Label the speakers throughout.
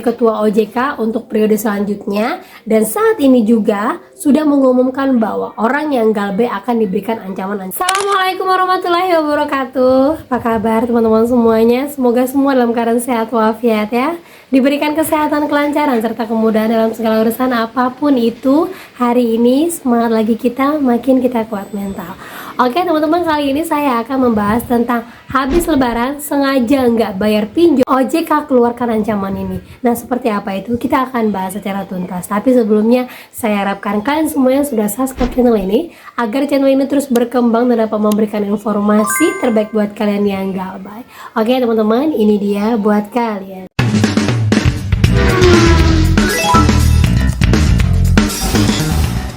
Speaker 1: Ketua OJK untuk periode selanjutnya, dan saat ini juga sudah mengumumkan bahwa orang yang galbay akan diberikan ancaman. Assalamualaikum warahmatullahi wabarakatuh. Apa kabar teman-teman semuanya? Semoga semua dalam keadaan sehat walafiat ya, diberikan kesehatan, kelancaran, serta kemudahan dalam segala urusan apapun itu. Hari ini semangat lagi kita, makin kita kuat mental. Oke teman-teman, kali ini saya akan membahas tentang habis lebaran sengaja nggak bayar pinjol, OJK keluarkan ancaman ini. Nah seperti apa itu kita akan bahas secara tuntas. Tapi sebelumnya saya harapkan kalian semuanya sudah subscribe channel ini, agar channel ini terus berkembang dan dapat memberikan informasi terbaik buat kalian yang galbay. Oke teman-teman, ini dia buat kalian.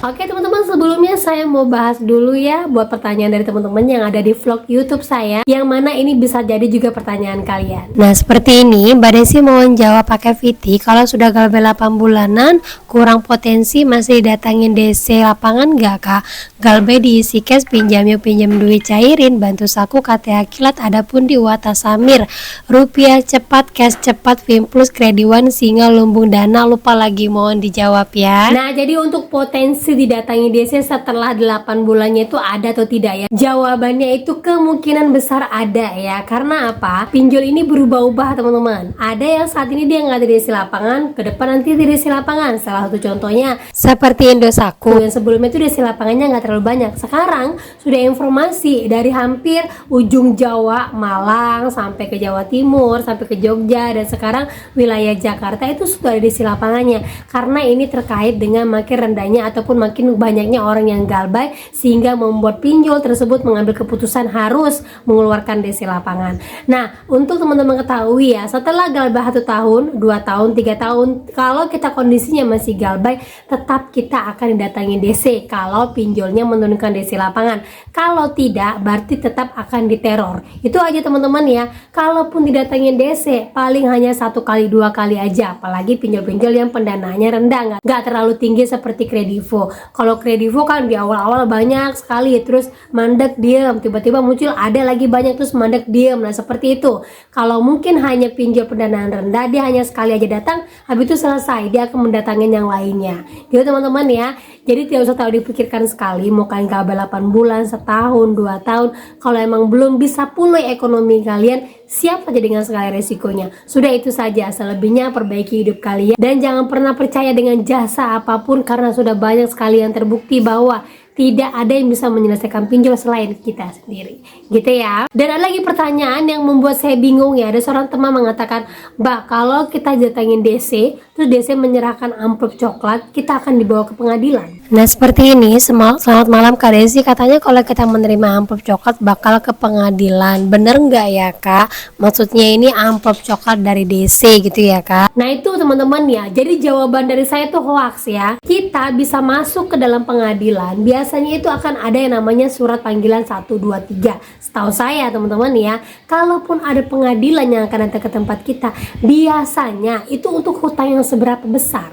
Speaker 1: Oke teman-teman, sebelumnya saya mau bahas dulu ya buat pertanyaan dari teman-teman yang ada di vlog YouTube saya, yang mana ini bisa jadi juga pertanyaan kalian. Nah seperti ini, Mbak Desi mau jawab pakai VT. Kalau sudah galbay 8 bulanan kurang potensi, masih datangin DC lapangan nggak kak? Galbay diisi cash, pinjam yuk pinjam duit cairin, bantu saku KTA kilat, adapun di Watasamir rupiah cepat, cash cepat, Vim Plus, Krediwan, Singa, Lumbung Dana, lupa lagi, mohon dijawab ya. Nah jadi untuk potensi didatangi DC setelah 8 bulannya itu ada atau tidak ya? Jawabannya itu kemungkinan besar ada ya. Karena apa? Pinjol ini berubah-ubah teman-teman. Ada yang saat ini dia nggak ada DC lapangan, ke depan nanti ada DC lapangan. Salah satu contohnya seperti Indosat, yang sebelumnya itu DC lapangannya nggak terlalu banyak. Sekarang sudah informasi dari hampir ujung Jawa, Malang sampai ke Jawa Timur, sampai ke Jogja, dan sekarang wilayah Jakarta itu sudah ada DC lapangannya. Karena ini terkait dengan makin rendahnya ataupun makin banyaknya orang yang galbay, sehingga membuat pinjol tersebut mengambil keputusan harus mengeluarkan DC lapangan. Nah untuk teman-teman ketahui ya, setelah galbay 1 tahun, 2 tahun, 3 tahun, kalau kita kondisinya masih galbay, tetap kita akan didatangi DC kalau pinjolnya menurunkan DC lapangan. Kalau tidak, berarti tetap akan diteror. Itu aja teman-teman ya. Kalaupun didatangin DC, paling hanya 1 kali 2 kali aja, apalagi pinjol-pinjol yang pendanaannya rendah, nggak terlalu tinggi seperti Kredivo. Kalau Kredivo kan di awal-awal banyak sekali, terus mandek diem, tiba-tiba muncul ada lagi banyak, terus mandek diem. Nah seperti itu. Kalau mungkin hanya pinjol pendanaan rendah, dia hanya sekali aja datang, habis itu selesai, dia akan mendatangin yang lainnya gitu teman-teman ya. Jadi tidak usah terlalu dipikirkan sekali mau kalian galbay 8 bulan, setahun, 2 tahun. Kalau emang belum bisa pulih ekonomi kalian, siap aja dengan segala resikonya. Sudah itu saja, selebihnya perbaiki hidup kalian. Dan jangan pernah percaya dengan jasa apapun, karena sudah banyak sekali yang terbukti bahwa tidak ada yang bisa menyelesaikan pinjol selain kita sendiri, gitu ya. Dan ada lagi pertanyaan yang membuat saya bingung ya. Ada seorang teman mengatakan, Mbak, kalau kita datangin DC, terus DC menyerahkan amplop coklat, kita akan dibawa ke pengadilan. Nah seperti ini, selamat malam Kak Desi, katanya kalau kita menerima amplop coklat bakal ke pengadilan. Bener nggak ya Kak? Maksudnya ini amplop coklat dari DC gitu ya Kak? Nah itu teman-teman ya, jadi jawaban dari saya itu hoax ya. Kita bisa masuk ke dalam pengadilan, biasanya itu akan ada yang namanya surat panggilan 1, 2, 3. Setahu saya teman-teman ya, kalaupun ada pengadilan yang akan datang ke tempat kita, biasanya itu untuk hutang yang seberapa besar.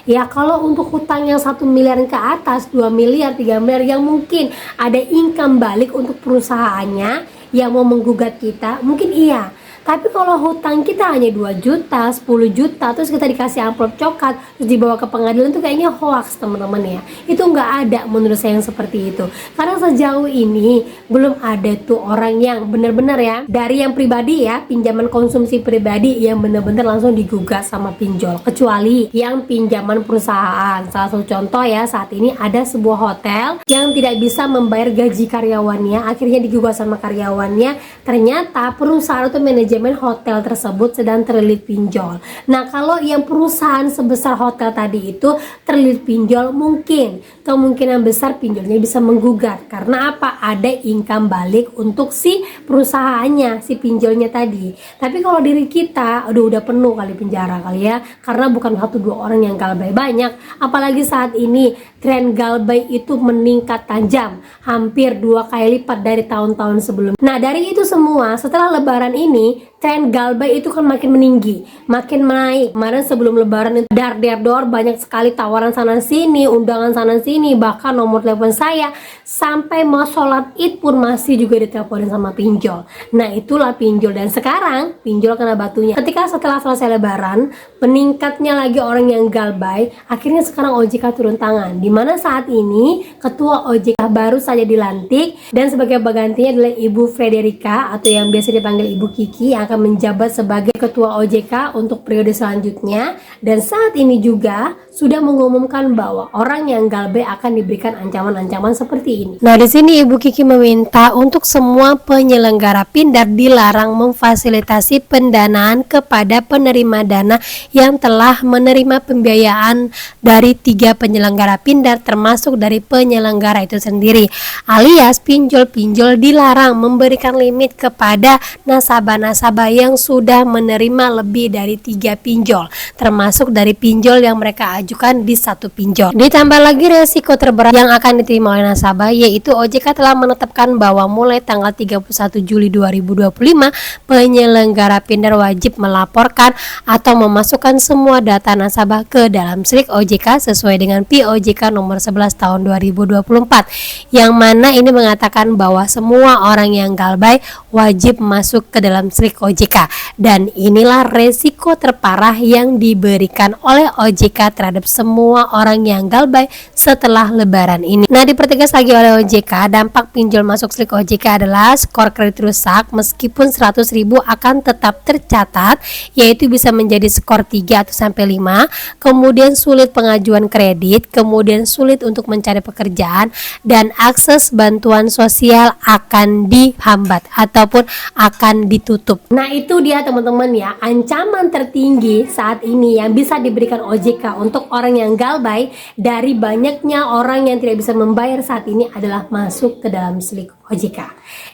Speaker 1: Ya kalau untuk hutang yang 1 miliar ke atas, 2 miliar, 3 miliar, yang mungkin ada income balik untuk perusahaannya yang mau menggugat kita, mungkin iya. Tapi kalau hutang kita hanya 2 juta, 10 juta, terus kita dikasih amplop coklat, terus dibawa ke pengadilan, itu kayaknya hoax teman-teman ya. Itu nggak ada menurut saya yang seperti itu. Karena sejauh ini belum ada tuh orang yang benar-benar ya, dari yang pribadi ya, pinjaman konsumsi pribadi yang benar-benar langsung digugat sama pinjol. Kecuali yang pinjaman perusahaan. Salah satu contoh ya, saat ini ada sebuah hotel yang tidak bisa membayar gaji karyawannya, akhirnya digugat sama karyawannya. Ternyata perusahaan itu manajemen hotel tersebut sedang terlilit pinjol. Nah kalau yang perusahaan sebesar hotel tadi itu terlilit pinjol, mungkin kemungkinan besar pinjolnya bisa menggugat. Karena apa? Ada income balik untuk si perusahaannya, si pinjolnya tadi. Tapi kalau diri kita, udah penuh kali penjara kali ya, karena bukan 1-2 orang yang galbay, banyak. Apalagi saat ini tren galbay itu meningkat tajam, hampir 2 kali lipat dari tahun-tahun sebelumnya. Nah dari itu semua, setelah lebaran ini tren galbay itu kan makin meninggi, makin naik. Kemarin sebelum lebaran itu dar banyak sekali tawaran sana sini, undangan sana sini, bahkan nomor telepon saya sampai mau sholat id pun masih juga diteleponin sama pinjol. Nah itulah pinjol, dan sekarang pinjol kena batunya. Ketika setelah selesai lebaran meningkatnya lagi orang yang galbay, akhirnya sekarang OJK turun tangan, dimana saat ini ketua OJK baru saja dilantik, dan sebagai penggantinya adalah Ibu Frederica atau yang biasa dipanggil Ibu Kiki yang akan menjabat sebagai ketua OJK untuk periode selanjutnya. Dan saat ini juga sudah mengumumkan bahwa orang yang galbay akan diberikan ancaman-ancaman seperti ini. Nah, di sini Ibu Kiki meminta untuk semua penyelenggara Pindar dilarang memfasilitasi pendanaan kepada penerima dana yang telah menerima pembiayaan dari 3 penyelenggara Pindar termasuk dari penyelenggara itu sendiri, alias pinjol-pinjol dilarang memberikan limit kepada nasabah-nasabah yang sudah menerima lebih dari 3 pinjol, termasuk dari pinjol yang mereka ajukan di satu pinjol. Ditambah lagi resiko terberat yang akan diterima oleh nasabah, yaitu OJK telah menetapkan bahwa mulai tanggal 31 Juli 2025 penyelenggara Pindar wajib melaporkan atau memasukkan semua data nasabah ke dalam slik OJK sesuai dengan POJK nomor 11 tahun 2024, yang mana ini mengatakan bahwa semua orang yang galbay wajib masuk ke dalam slik OJK. Dan inilah resiko terparah yang diberikan oleh OJK terhadap semua orang yang galbay setelah lebaran ini. Nah, dipertegas lagi oleh OJK, dampak pinjol masuk slik OJK adalah skor kredit rusak meskipun 100.000 akan tetap tercatat, yaitu bisa menjadi skor 3 atau sampai 5, kemudian sulit pengajuan kredit, kemudian sulit untuk mencari pekerjaan, dan akses bantuan sosial akan dihambat ataupun akan ditutup. Nah, itu dia teman-teman ya, ancaman tertinggi saat ini yang bisa diberikan OJK untuk orang yang galbay dari banyaknya orang yang tidak bisa membayar saat ini adalah masuk ke dalam slik OJK.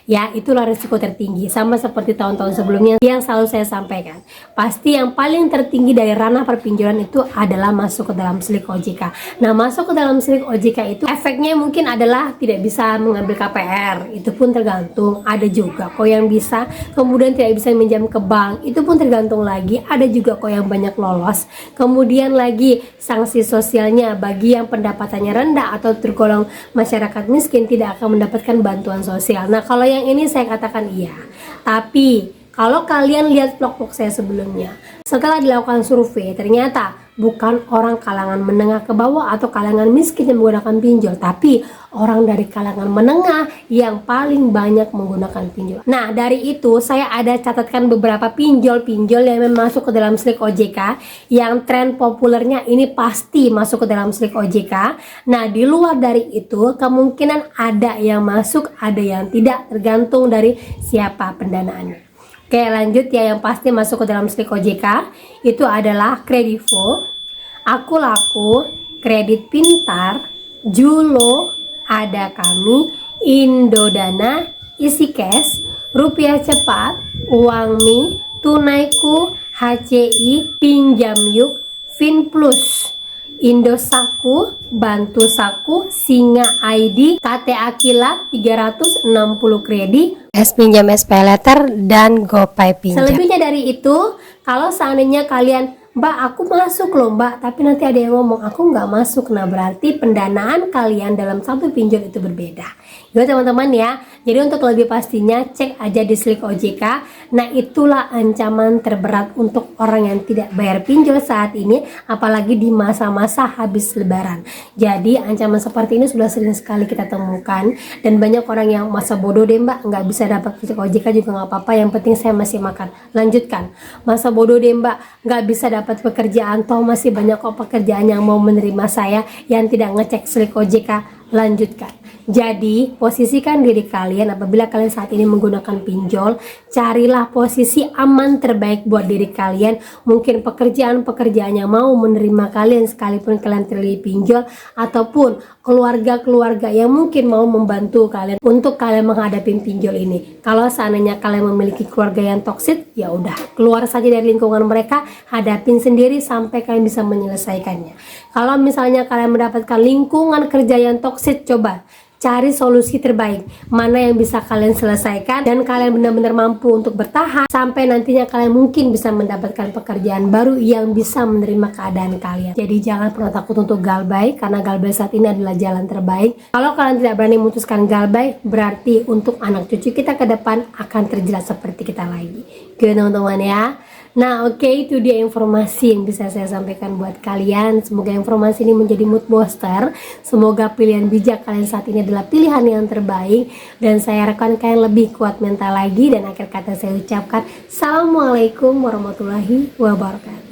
Speaker 1: Ya, itulah risiko tertinggi, sama seperti tahun-tahun sebelumnya yang selalu saya sampaikan. Pasti yang paling tertinggi dari ranah perpinjolan itu adalah masuk ke dalam slik OJK. Nah, masuk ke dalam slik OJK itu efeknya mungkin adalah tidak bisa mengambil KPR, itu pun tergantung. Ada juga kok yang bisa, kemudian tidak bisa minjam ke bank, itu pun tergantung lagi. Ada juga kok yang banyak lolos. Kemudian lagi sanksi sosialnya bagi yang pendapatannya rendah atau tergolong masyarakat miskin tidak akan mendapatkan bantuan sosial. Nah, kalau yang ini saya katakan iya. Tapi kalau kalian lihat vlog-vlog saya sebelumnya, setelah dilakukan survei ternyata bukan orang kalangan menengah ke bawah atau kalangan miskin yang menggunakan pinjol, tapi orang dari kalangan menengah yang paling banyak menggunakan pinjol. Nah, dari itu saya ada catatkan beberapa pinjol-pinjol yang memang masuk ke dalam slik OJK, yang tren populernya ini pasti masuk ke dalam slik OJK. Nah, di luar dari itu kemungkinan ada yang masuk, ada yang tidak, tergantung dari siapa pendanaannya. Oke, lanjut ya, yang pasti masuk ke dalam slik OJK itu adalah Kredivo, Aku Laku, Kredit Pintar, Julo, Ada Kami, Indodana, Isi Cash, Rupiah Cepat, Uangmi, Tunaiku, HCI, Pinjam Yuk, Finplus, Indosaku, Bantu Saku, Singa ID, KTA Kilap 360 kredit, Pinjam SP Letter, dan GoPay Pinjam. Selebihnya dari itu, kalau seandainya kalian, Mbak aku masuk loh Mbak, tapi nanti ada yang ngomong aku nggak masuk, nah berarti pendanaan kalian dalam satu pinjol itu berbeda. Gitu teman-teman ya. Jadi untuk lebih pastinya cek aja di slik OJK. Nah, itulah ancaman terberat untuk orang yang tidak bayar pinjol saat ini, apalagi di masa-masa habis lebaran. Jadi ancaman seperti ini sudah sering sekali kita temukan, dan banyak orang yang masa bodoh deh Mbak, nggak bisa dapat slik OJK juga nggak apa-apa, yang penting saya masih makan. Lanjutkan. Masa bodoh deh Mbak, nggak bisa dapat pekerjaan, toh masih banyak kok pekerjaan yang mau menerima saya yang tidak ngecek slik OJK. Lanjutkan. Jadi posisikan diri kalian apabila kalian saat ini menggunakan pinjol, carilah posisi aman terbaik buat diri kalian. Mungkin pekerjaan-pekerjaan yang mau menerima kalian sekalipun kalian terlilit pinjol, ataupun keluarga-keluarga yang mungkin mau membantu kalian untuk kalian menghadapi pinjol ini. Kalau seandainya kalian memiliki keluarga yang toksik, ya udah keluar saja dari lingkungan mereka, hadapin sendiri sampai kalian bisa menyelesaikannya. Kalau misalnya kalian mendapatkan lingkungan kerja yang toksik, coba cari solusi terbaik, mana yang bisa kalian selesaikan dan kalian benar-benar mampu untuk bertahan sampai nantinya kalian mungkin bisa mendapatkan pekerjaan baru yang bisa menerima keadaan kalian. Jadi jangan pernah takut untuk galbay, karena galbay saat ini adalah jalan terbaik. Kalau kalian tidak berani memutuskan galbay, berarti untuk anak cucu kita ke depan akan terjerat seperti kita lagi. Gitu teman-teman ya. Nah oke, itu dia informasi yang bisa saya sampaikan buat kalian. Semoga informasi ini menjadi mood booster. Semoga pilihan bijak kalian saat ini adalah pilihan yang terbaik, dan saya harapkan kalian lebih kuat mental lagi. Dan akhir kata saya ucapkan Assalamualaikum warahmatullahi wabarakatuh.